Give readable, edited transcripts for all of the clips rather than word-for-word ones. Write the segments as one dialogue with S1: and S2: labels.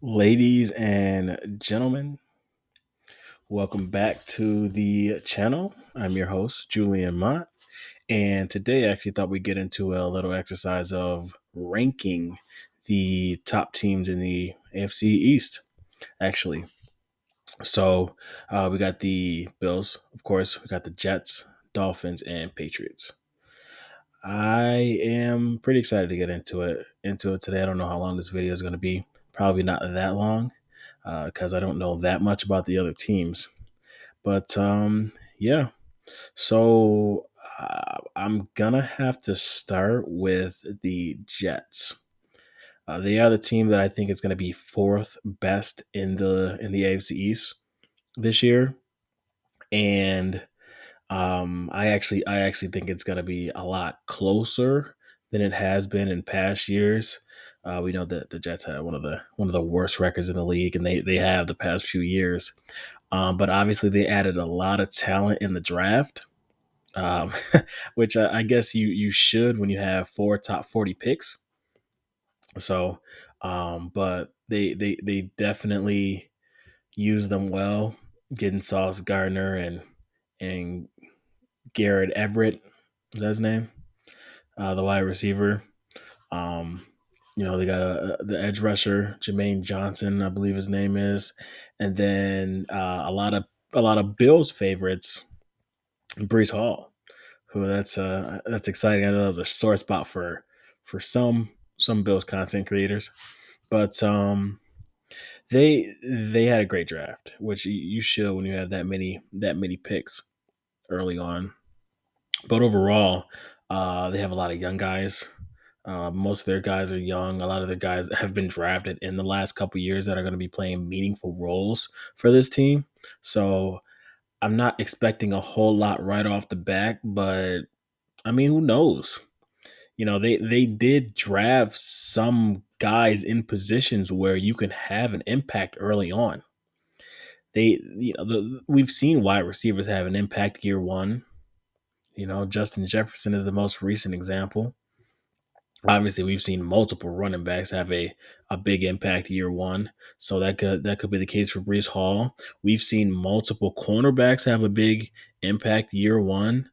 S1: Ladies and gentlemen, welcome back to the channel. I'm your host, Julian Mott, and today I actually thought we'd get into a little exercise of ranking the top teams in the AFC East, actually. So we got the Bills, of course, we got the Jets, Dolphins, and Patriots. I am pretty excited to get into it today. I don't know how long this video is going to be. Probably not that long because I don't know that much about the other teams. But yeah, so I'm gonna have to start with the Jets. They are the team that I think is going to be fourth best in the AFC East this year, and I actually think it's going to be a lot closer than it has been in past years. We know that the Jets had one of the worst records in the league, and they have the past few years. But obviously, they added a lot of talent in the draft, um, which I guess you should when you have four top 40 picks. So, but they definitely use them well, getting Sauce Gardner and Garrett Everett, is that his name? The wide receiver. Um, they got the edge rusher, Jermaine Johnson, I believe his name is, and then a lot of Bills favorites, Brees Hall, who that's exciting. I know that was a sore spot for some Bills content creators, but they had a great draft, which you should when you have that many picks early on. But overall, they have a lot of young guys. Most of their guys are young. A lot of their guys have been drafted in the last couple years that are going to be playing meaningful roles for this team. So I'm not expecting a whole lot right off the bat, but I mean, who knows? They did draft some guys in positions where you can have an impact early on. We've seen wide receivers have an impact year one. Justin Jefferson is the most recent example. Obviously, we've seen multiple running backs have a big impact year one, so that could be the case for Brees Hall. We've seen multiple cornerbacks have a big impact year one.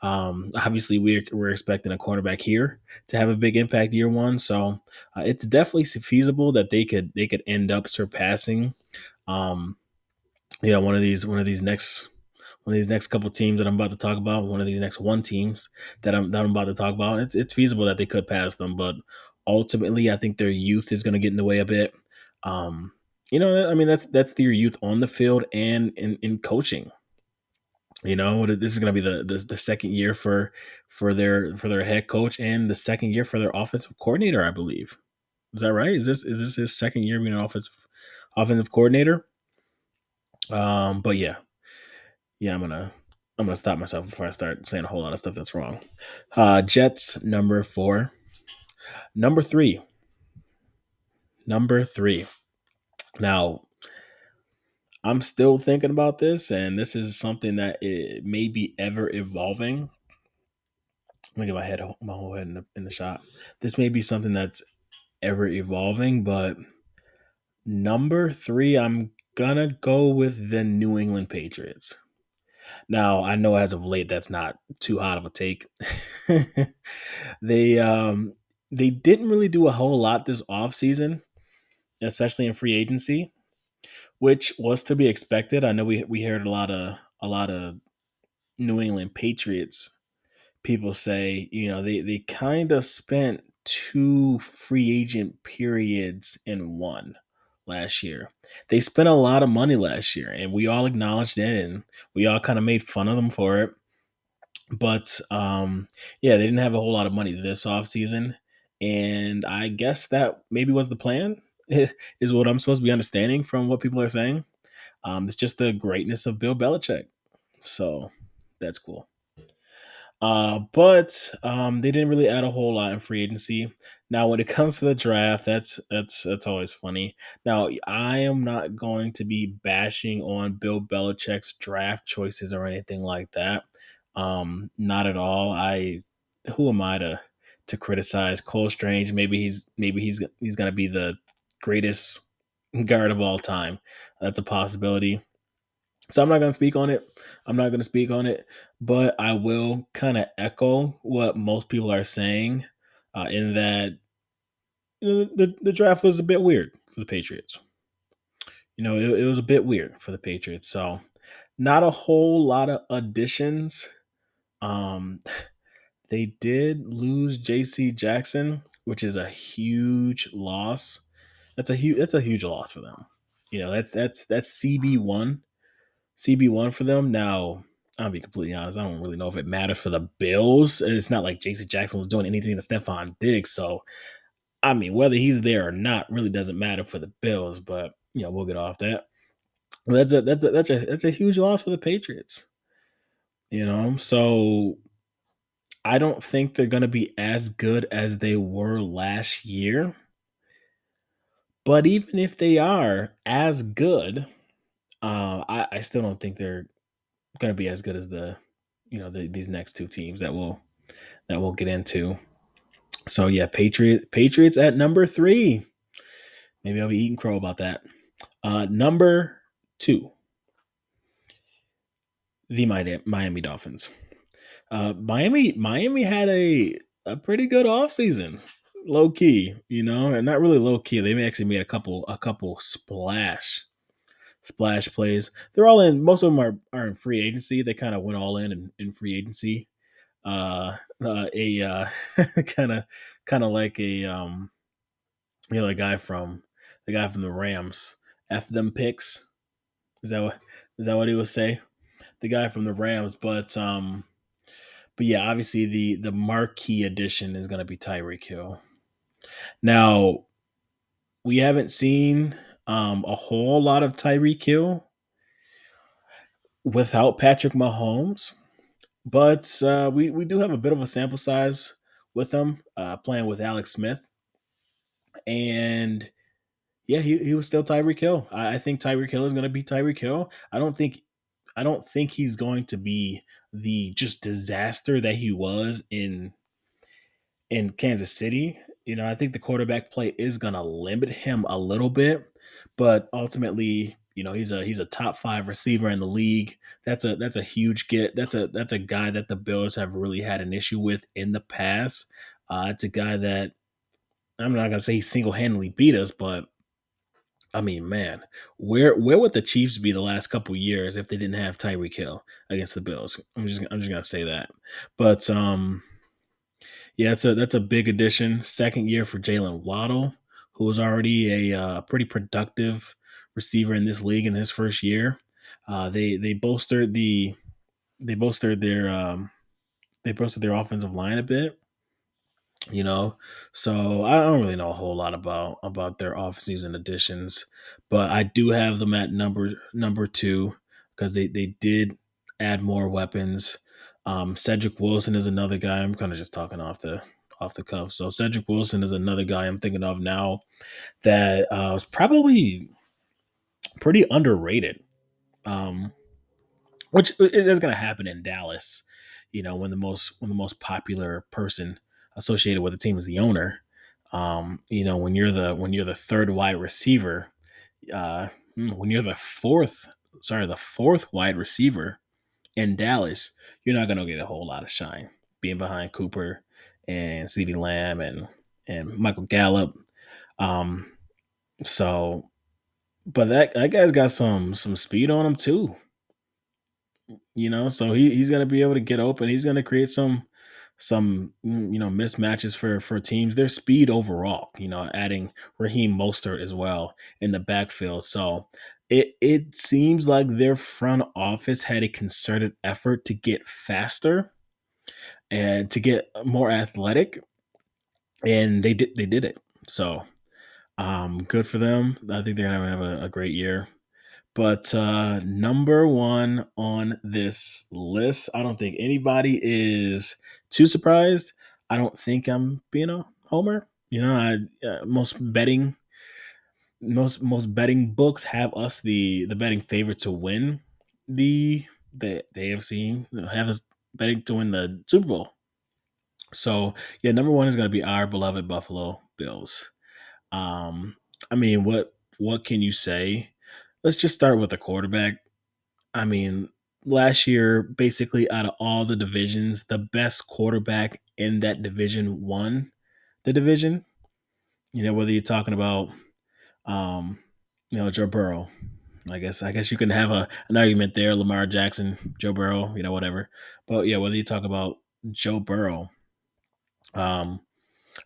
S1: Obviously, we're expecting a cornerback here to have a big impact year one, so it's definitely feasible that they could end up surpassing, um, one of these next couple teams that I'm about to talk about, one of these next one teams that I'm about to talk about. It's feasible that they could pass them, but ultimately, I think their youth is going to get in the way a bit. Um, I mean, that's their youth on the field and in coaching. This is going to be the second year for their head coach and the second year for their offensive coordinator, I believe. Is that right? Is this his second year being an offensive coordinator? But yeah, I'm gonna stop myself before I start saying a whole lot of stuff that's wrong. Jets number four, number three, number three. Now I'm still thinking about this, and this is something that it may be ever evolving. Let me get my whole head in the shot. This may be something that's ever evolving, but number three, I'm gonna go with the New England Patriots. Now, I know as of late that's not too hot of a take. they um they didn't really do a whole lot this offseason, especially in free agency, which was to be expected. I know we heard a lot of New England Patriots people say, they kind of spent two free agent periods in one last year. They spent a lot of money last year, and we all acknowledged it, and we all kind of made fun of them for it. But yeah, they didn't have a whole lot of money this offseason. And I guess that maybe was the plan, is what I'm supposed to be understanding from what people are saying. It's just the greatness of Bill Belichick. So that's cool. But they didn't really add a whole lot in free agency. Now, when it comes to the draft, that's always funny. Now, I am not going to be bashing on Bill Belichick's draft choices or anything like that. Not at all. Who am I to criticize Cole Strange? Maybe he's gonna be the greatest guard of all time. That's a possibility. So I'm not going to speak on it. I'm not going to speak on it, but I will kind of echo what most people are saying, in that the draft was a bit weird for the Patriots. It was a bit weird for the Patriots. So not a whole lot of additions. Um, they did lose J.C. Jackson, which is a huge loss. That's a huge loss for them. That's CB1 for them. Now, I'll be completely honest. I don't really know if it matters for the Bills. It's not like J.C. Jackson was doing anything to Stephon Diggs. So, I mean, whether he's there or not really doesn't matter for the Bills. But we'll get off that. That's a huge loss for the Patriots. So I don't think they're going to be as good as they were last year. But even if they are as good, I still don't think they're going to be as good as these next two teams that we'll get into. So yeah, Patriots at number 3. Maybe I'll be eating crow about that. Number 2, the Miami Dolphins. Miami had a pretty good offseason, low key, and not really low key. They actually made a couple splash plays. They're all in. Most of them are in free agency. They kind of went all in free agency. A kind of like the guy from the Rams. F them picks. Is that what he would say? The guy from the Rams, but yeah, obviously the marquee addition is going to be Tyreek Hill. Now, we haven't seen a whole lot of Tyreek Hill without Patrick Mahomes, but we do have a bit of a sample size with him playing with Alex Smith, and yeah, he was still Tyreek Hill. I think Tyreek Hill is going to be Tyreek Hill. I don't think he's going to be the just disaster that he was in Kansas City. I think the quarterback play is going to limit him a little bit, but ultimately, he's a top 5 receiver in the league. That's a huge get. That's a guy that the Bills have really had an issue with in the past. It's a guy that I'm not gonna say he single handedly beat us, but I mean, man, where would the Chiefs be the last couple years if they didn't have Tyreek Hill against the Bills? I'm just gonna say that. But yeah, that's a big addition. Second year for Jalen Waddle, who was already a pretty productive receiver in this league in his first year. They bolstered they bolstered their offensive line a bit. you know. So I don't really know a whole lot about their offseason additions, but I do have them at number 2 because they did add more weapons. Cedric Wilson is another guy. I'm kind of just talking off the cuff. So Cedric Wilson is another guy I'm thinking of now that was probably pretty underrated. Um, which is going to happen in Dallas. When the most popular person associated with the team is the owner. When you're the third wide receiver, when you're the fourth wide receiver in Dallas, you're not going to get a whole lot of shine being behind Cooper and CeeDee Lamb and Michael Gallup. Um, so, but that guy's got some speed on him too. So he's going to be able to get open. He's going to create some mismatches for teams. Their speed overall, adding Raheem Mostert as well in the backfield. So it seems like their front office had a concerted effort to get faster and to get more athletic, and they did it. So good for them. I think they're gonna have a great year. But number 1 on this list, I don't think anybody is too surprised. I don't think I'm being a homer. Most betting books have us the betting favorite to win the AFC, have us betting to win the Super Bowl. So yeah, number 1 is going to be our beloved Buffalo Bills. Um, I mean, what what can you say? Let's just start with the quarterback. I mean, last year, basically out of all the divisions, the best quarterback in that division won the division. Whether you're talking about um, Joe Burrow. I guess you can have an argument there, Lamar Jackson, Joe Burrow, whatever. But yeah, whether you talk about Joe Burrow, um,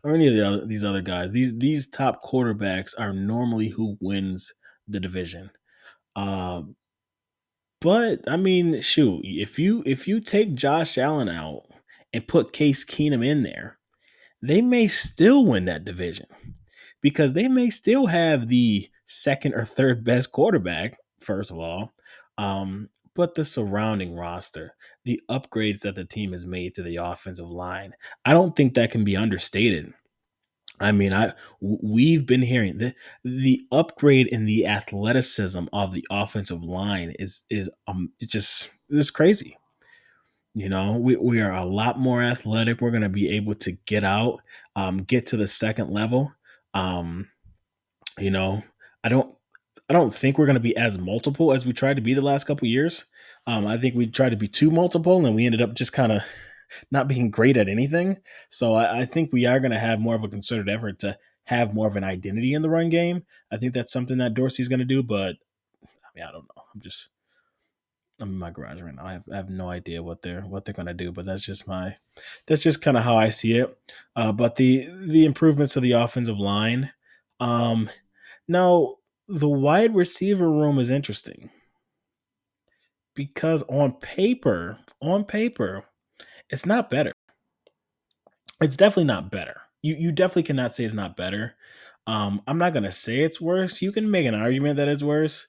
S1: or any of these other guys, these top quarterbacks are normally who wins the division. Uh, but I mean, shoot, if you take Josh Allen out and put Case Keenum in there, they may still win that division because they may still have the second or third best quarterback, first of all. But the surrounding roster, the upgrades that the team has made to the offensive line, I don't think that can be understated. I mean, we've been hearing the upgrade in the athleticism of the offensive line is it's crazy. We are a lot more athletic. We're going to be able to get out, get to the second level. Um, you know, I don't I don't think we're going to be as multiple as we tried to be the last couple years. I think we tried to be too multiple, and we ended up just kind of not being great at anything. So I think we are going to have more of a concerted effort to have more of an identity in the run game. I think that's something that Dorsey's going to do, but I mean, I don't know. I'm in my garage right now. I have no idea what they're going to do, but that's just kind of how I see it. But the improvements to the offensive line. Um, Now the wide receiver room is interesting because on paper, it's not better. It's definitely not better. You definitely cannot say it's not better. I'm not gonna say it's worse. You can make an argument that it's worse.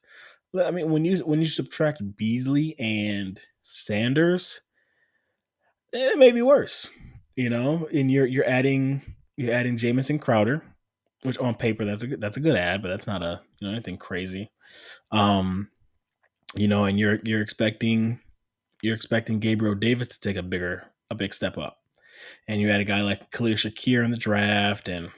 S1: I mean, when you subtract Beasley and Sanders, it may be worse. And you're adding Jamison Crowder, which on paper that's a good add, but that's not anything crazy. Um, and you're expecting Gabriel Davis to take a big step up. And you had a guy like Khalil Shakir in the draft, and a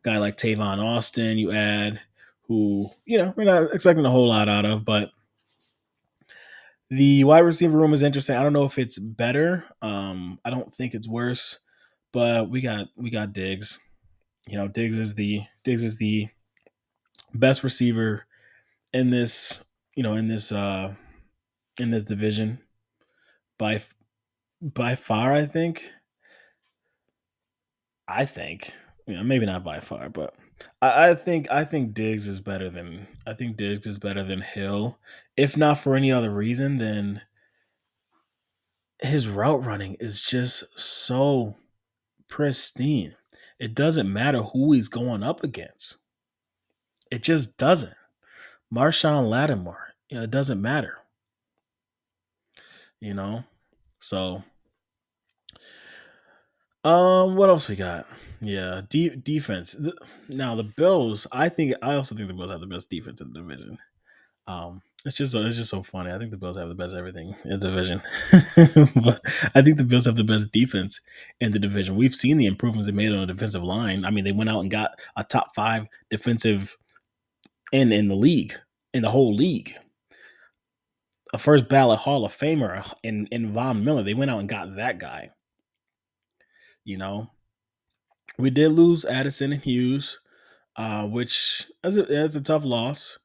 S1: guy like Tavon Austin. You add who we're not expecting a whole lot out of, but the wide receiver room is interesting. I don't know if it's better. I don't think it's worse, but we got Diggs. Diggs is the best receiver in this in this division by by far. I think, maybe not by far, but I think Diggs is better than Hill. If not for any other reason, then his route running is just so pristine. It doesn't matter who he's going up against. It just doesn't. Marshawn Lattimore, it doesn't matter. You know. So, what else we got? Yeah, defense. Now the Bills. I also think the Bills have the best defense in the division. It's just so funny. I think the Bills have the best everything in the division, but I think the Bills have the best defense in the division. We've seen the improvements they made on the defensive line. I mean, they went out and got a top five defensive end in the league, in the whole league, a first ballot Hall of Famer in Von Miller. They went out and got that guy. You know, we did lose Addison and Hughes, which that's a tough loss.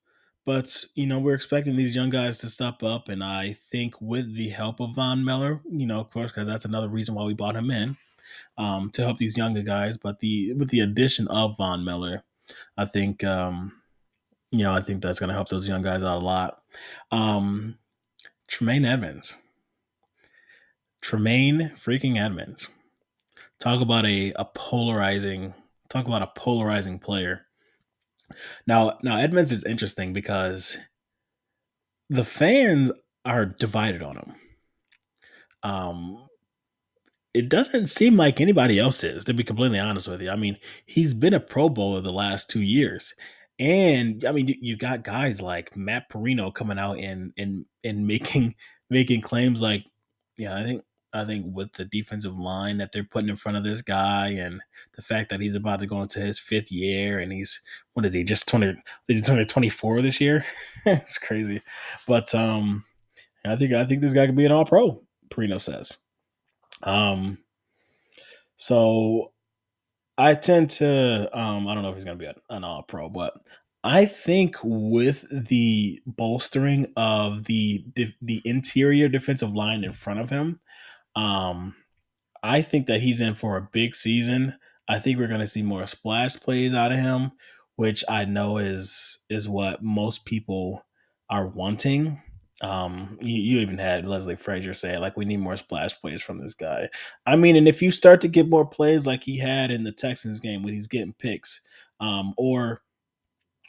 S1: But we're expecting these young guys to step up, and I think with the help of Von Miller, of course, because that's another reason why we bought him in, to help these younger guys. But with the addition of Von Miller, I think I think that's going to help those young guys out a lot. Um, Tremaine Edmonds, Tremaine freaking Edmonds. Talk about a polarizing. Talk about a polarizing player. Now Edmonds is interesting because the fans are divided on him. Um, it doesn't seem like anybody else is, to be completely honest with you. I mean, he's been a Pro Bowler the last 2 years. And I mean, you got guys like Matt Perino coming out and making claims like, yeah, I think with the defensive line that they're putting in front of this guy, and the fact that he's about to go into his fifth year, and he's what is he just 20? Is he turning 24 this year? It's crazy, but I think this guy could be an All Pro. Perino says. Um, so I tend to I don't know if he's going to be an All Pro, but I think with the bolstering of the interior defensive line in front of him, um, I think that he's in for a big season. I think we're going to see more splash plays out of him, which I know is what most people are wanting. You even had Leslie Frazier say like we need more splash plays from this guy. I mean, and if you start to get more plays like he had in the Texans game when he's getting picks, or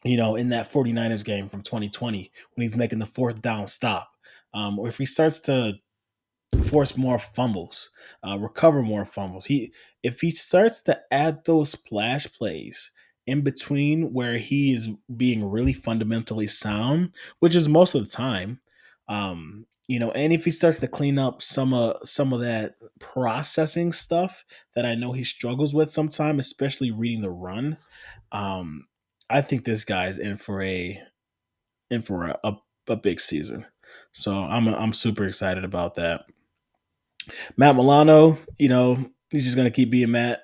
S1: in that 49ers game from 2020 when he's making the fourth down stop, or if he starts to force more fumbles, recover more fumbles. If he starts to add those splash plays in between where he is being really fundamentally sound, which is most of the time, and if he starts to clean up some of that processing stuff that I know he struggles with sometimes, especially reading the run, um, I think this guy's in for a big season. So I'm super excited about that. Matt Milano, he's just gonna keep being Matt.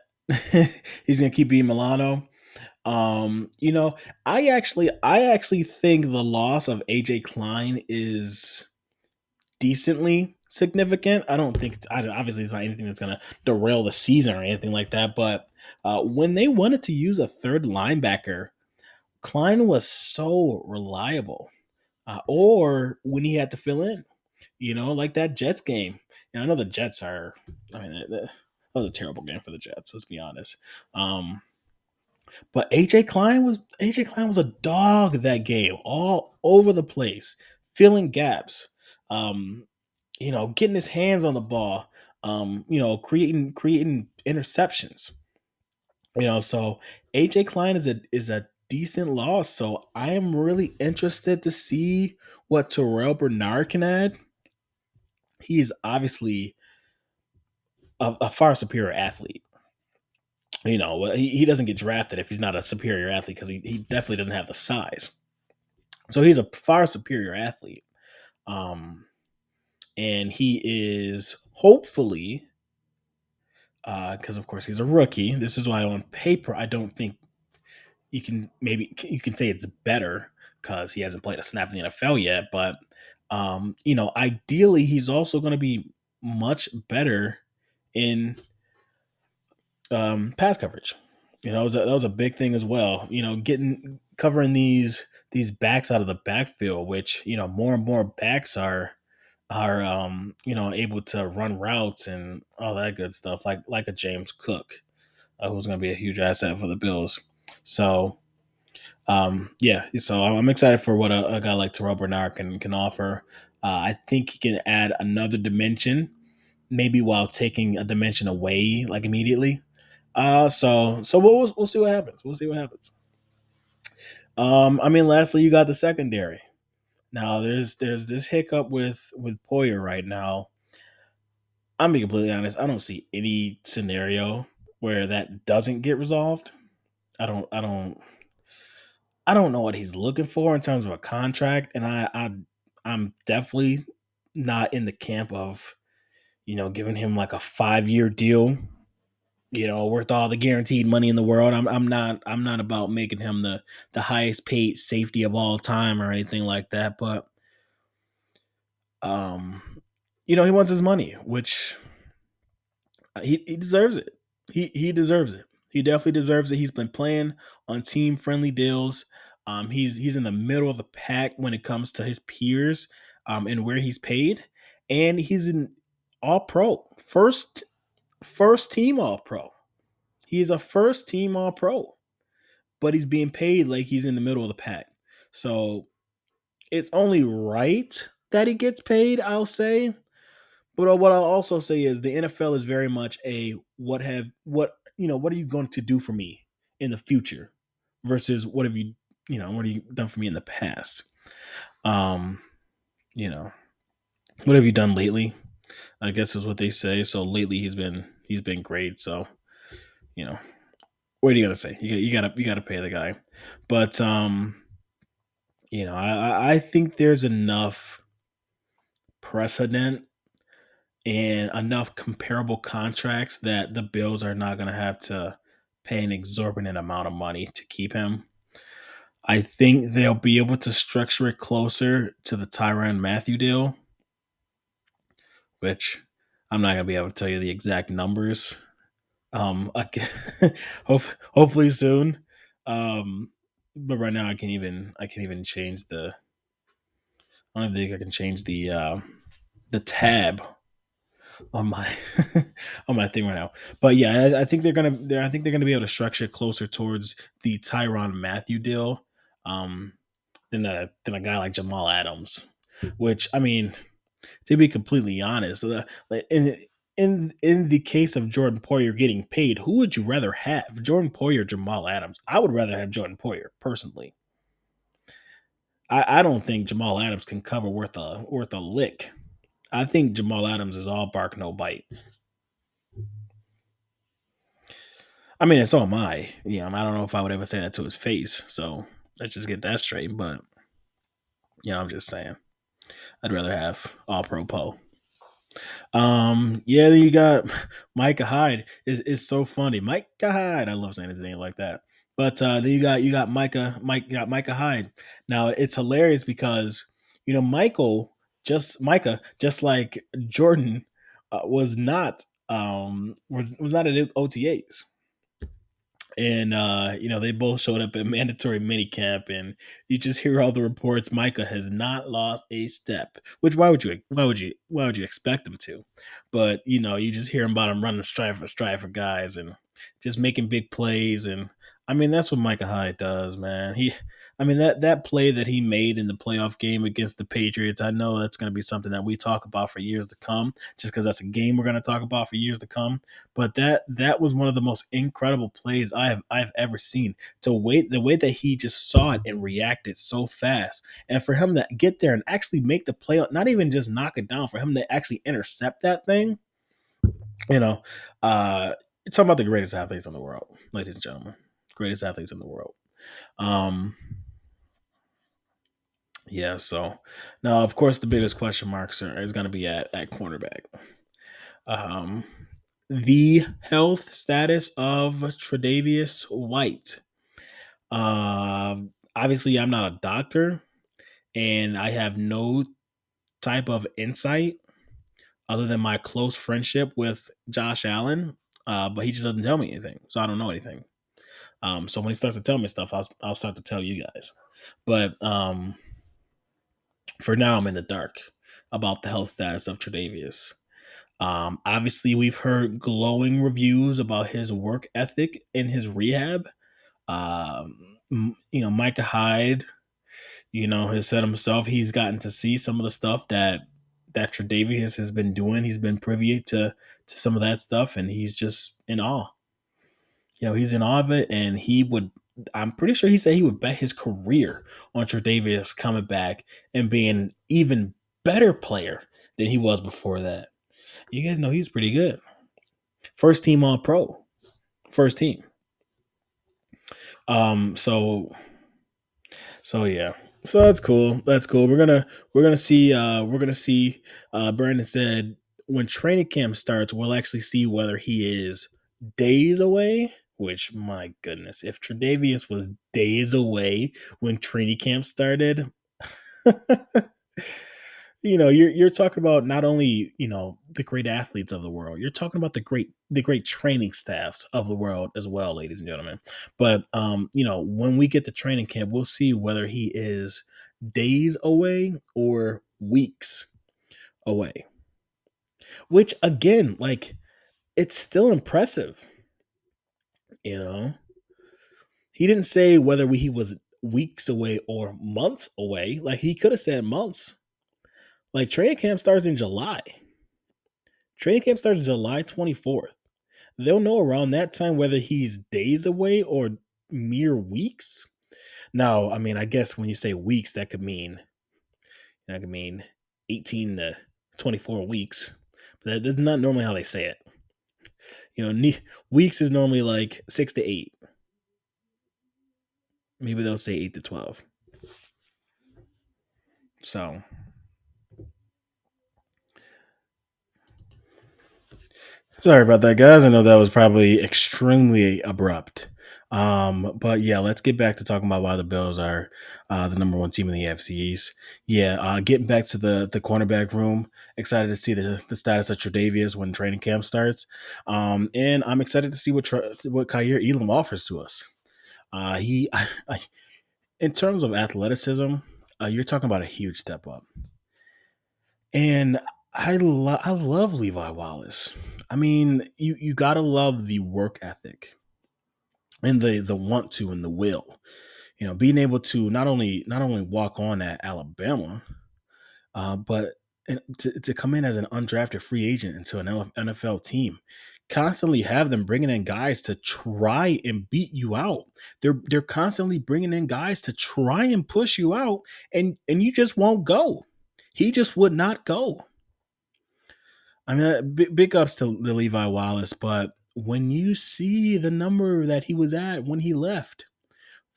S1: He's gonna keep being Milano. Um, you know, I actually think the loss of AJ Klein is decently significant. I don't think obviously it's not anything that's gonna derail the season or anything like that. But when they wanted to use a third linebacker, Klein was so reliable. Or when he had to fill in, like that Jets game. And I know the Jets are, I mean, that was a terrible game for the Jets. Let's be honest. But AJ Klein was a dog that game, all over the place, filling gaps, um, getting his hands on the ball, creating interceptions. So AJ Klein is a decent loss. So I am really interested to see what Terrell Bernard can add. He is obviously a far superior athlete. He doesn't get drafted if he's not a superior athlete because he definitely doesn't have the size. So he's a far superior athlete. Um, and he is hopefully, because of course he's a rookie. This is why on paper I don't think you can say it's better because he hasn't played a snap in the NFL yet. But ideally he's also going to be much better in pass coverage. That was a big thing as well. Getting covering these backs out of the backfield, which more and more backs are able to run routes and all that good stuff, like a James Cook, who's going to be a huge asset for the Bills. So yeah, so I'm excited for what a guy like Terrell Bernard can offer. I think he can add another dimension, maybe while taking a dimension away like immediately. So we'll see what happens. We'll see what happens. I mean, lastly, you got the secondary. Now, there's this hiccup with Poyer right now. I'm being completely honest. I don't see any scenario where that doesn't get resolved. I don't. I don't. I don't know what he's looking for in terms of a contract, and I'm definitely not in the camp of giving him like a 5 year deal, worth all the guaranteed money in the world. I'm not about making him the highest paid safety of all time or anything like that. But um, he wants his money, which he deserves it. He deserves it. He definitely deserves it. He's been playing on team friendly deals. He's in the middle of the pack when it comes to his peers, and where he's paid, and he's an All Pro, first team All Pro. He's a first team All Pro, but he's being paid like he's in the middle of the pack. So it's only right that he gets paid, I'll say. But what I'll also say is the NFL is very much a what are you going to do for me in the future versus what have you done for me in the past. Um, you know, what have you done lately? I guess is what they say. So lately he's been great. So you know, what are you gonna say? You gotta pay the guy, but I think there's enough precedent and enough comparable contracts that the Bills are not gonna have to pay an exorbitant amount of money to keep him. I think they'll be able to structure it closer to the Tyrann Matthew deal, which I'm not gonna be able to tell you the exact numbers. I can, hopefully soon. Um, but right now I can't even change the. I don't think I can change the tab on my on my thing right now. But yeah, I think I think they're gonna be able to structure it closer towards the Tyron Matthew deal, um, than a guy like Jamal Adams. Which I mean, to be completely honest, like, in the case of Jordan Poyer getting paid, who would you rather have, Jordan Poyer or Jamal Adams? I would rather have Jordan Poyer personally. I don't think Jamal Adams can cover worth a lick. I think Jamal Adams is all bark no bite. I mean, and so am I. Yeah, I don't know if I would ever say that to his face. So let's just get that straight. But yeah, I'm just saying, I'd rather have all pro Poe. Yeah, then you got Micah Hyde is so funny. Micah Hyde, I love saying his name like that. But then you got Micah Hyde. Now it's hilarious because Micah, just like Jordan, was not at OTAs, and they both showed up at mandatory minicamp, and you just hear all the reports. Micah has not lost a step, which why would you expect him to? But you just hear about him running stride for guys and just making big plays. And I mean, that's what Micah Hyde does, man. I mean, that play that he made in the playoff game against the Patriots, I know that's going to be something that we talk about for years to come, just because that's a game we're going to talk about for years to come. But that was one of the most incredible plays I've ever seen. The way that he just saw it and reacted so fast, and for him to get there and actually make the play, not even just knock it down, for him to actually intercept that thing, you know, you're talking about the greatest athletes in the world, ladies and gentlemen, greatest athletes in the world. Um, yeah. So now, of course, the biggest question marks is going to be at cornerback. Um, the health status of Tre'Davious White. Obviously, I'm not a doctor, and I have no type of insight other than my close friendship with Josh Allen. But he just doesn't tell me anything, so I don't know anything. So when he starts to tell me stuff, I'll start to tell you guys. But for now, I'm in the dark about the health status of Tre'Davious. Obviously, we've heard glowing reviews about his work ethic in his rehab. Micah Hyde, has said himself he's gotten to see some of the stuff that Tre'Davious has been doing. He's been privy to some of that stuff, and he's just in awe. He's in awe of it, and he would. I'm pretty sure he said he would bet his career on Tre'Davious coming back and being an even better player than he was before that. You guys know he's pretty good. First team All Pro, first team. So yeah. So that's cool. That's cool. We're gonna see. Brandon said when training camp starts, we'll actually see whether he is days away. Which, my goodness, if Tre'Davious was days away when training camp started, you're talking about not only the great athletes of the world, you're talking about the great training staffs of the world as well, ladies and gentlemen. But when we get to training camp, we'll see whether he is days away or weeks away, which again, like, it's still impressive. you know he didn't say whether he was weeks away or months away. Like, he could have said months. Like, training camp starts in July. Training camp starts July 24th. They'll know around that time whether he's days away or mere weeks. Now, I mean, I guess when you say weeks, that could mean 18 to 24 weeks. That's not normally how they say it. Weeks is normally like 6 to 8. Maybe they'll say 8 to 12. So sorry about that, guys. I know that was probably extremely abrupt. But yeah, let's get back to talking about why the Bills are the number one team in the AFC East. Yeah, getting back to the cornerback room. Excited to see the status of Tre'Davious when training camp starts. And I'm excited to see what Kyer Elam offers to us. He, in terms of athleticism, you're talking about a huge step up. And I love Levi Wallace. I mean, you gotta love the work ethic and the want to and the will. Being able to not only walk on at Alabama, but to come in as an undrafted free agent into an NFL team, constantly have them bringing in guys to try and beat you out. They're constantly bringing in guys to try and push you out, and you just won't go. He just would not go. I mean, big ups to the Levi Wallace, but when you see the number that he was at when he left,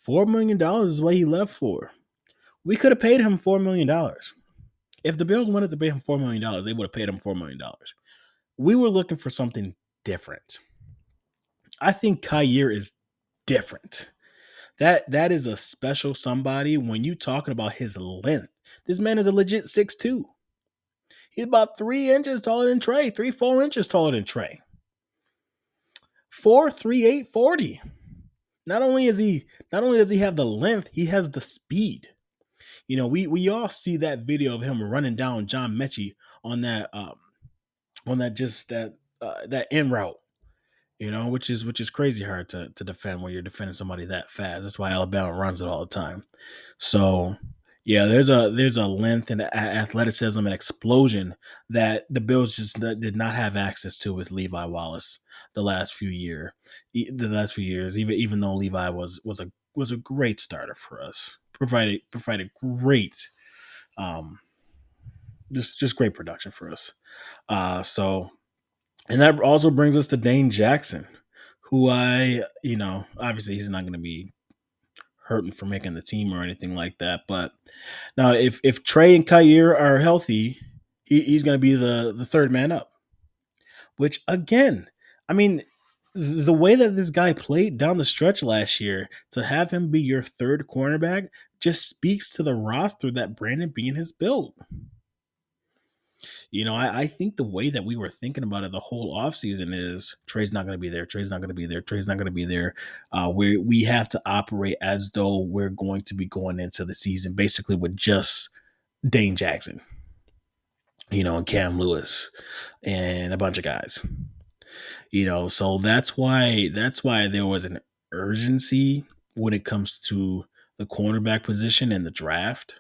S1: $4 million is what he left for. We could have paid him $4 million. If the Bills wanted to pay him $4 million, they would have paid him $4 million. We were looking for something different. I think Kyer is different. That is a special somebody when you talking about his length. This man is a legit 6'2". He's about 3 inches taller than Trey, 4 inches taller than Trey. 4'3", 40. Not only does he have the length, he has the speed. We all see that video of him running down John Mechie on that end route, which is crazy hard to defend when you're defending somebody that fast. That's why Alabama runs it all the time. So yeah, there's a length and athleticism and explosion that the Bills just did not have access to with Levi Wallace the last few years. Even though Levi was a great starter for us, provided great, um, just great production for us. So and that also brings us to Dane Jackson, who obviously he's not going to be hurting for making the team or anything like that. But now, if Trey and Kyer are healthy, he's going to be the third man up. Which again, I mean, the way that this guy played down the stretch last year, to have him be your third cornerback just speaks to the roster that Brandon Beane has built. I think the way that we were thinking about it the whole offseason is Trey's not going to be there. Trey's not going to be there. Trey's not going to be there. We have to operate as though we're going to be going into the season basically with just Dane Jackson, and Cam Lewis and a bunch of guys. So that's why there was an urgency when it comes to the cornerback position in the draft.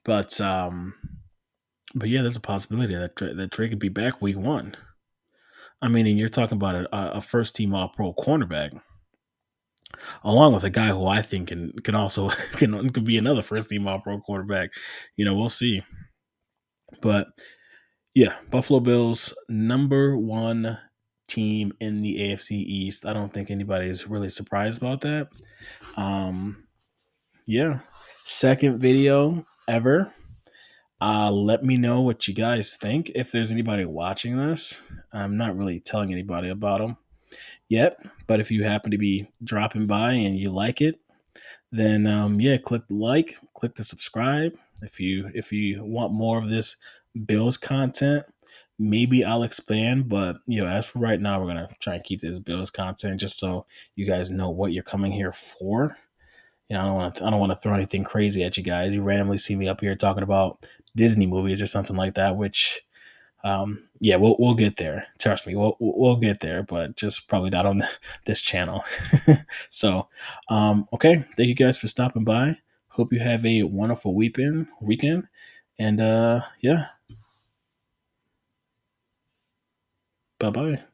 S1: But yeah, there's a possibility that Trey could be back week one. I mean, and you're talking about a first team All Pro cornerback, along with a guy who I think can also could be another first team All Pro quarterback. We'll see. But yeah, Buffalo Bills, number one team in the AFC East. I don't think anybody is really surprised about that. Yeah, second video ever. Let me know what you guys think. If there's anybody watching this, I'm not really telling anybody about them yet. But if you happen to be dropping by and you like it, then yeah, click the like, click the subscribe. If you want more of this Bills content, maybe I'll expand. But as for right now, we're gonna try and keep this Bills content just so you guys know what you're coming here for. I don't want to throw anything crazy at you guys. You randomly see me up here talking about Disney movies or something like that, which yeah, we'll get there. Trust me, we'll get there, but just probably not on this channel. So, okay, thank you guys for stopping by. Hope you have a wonderful weekend, and yeah, bye bye.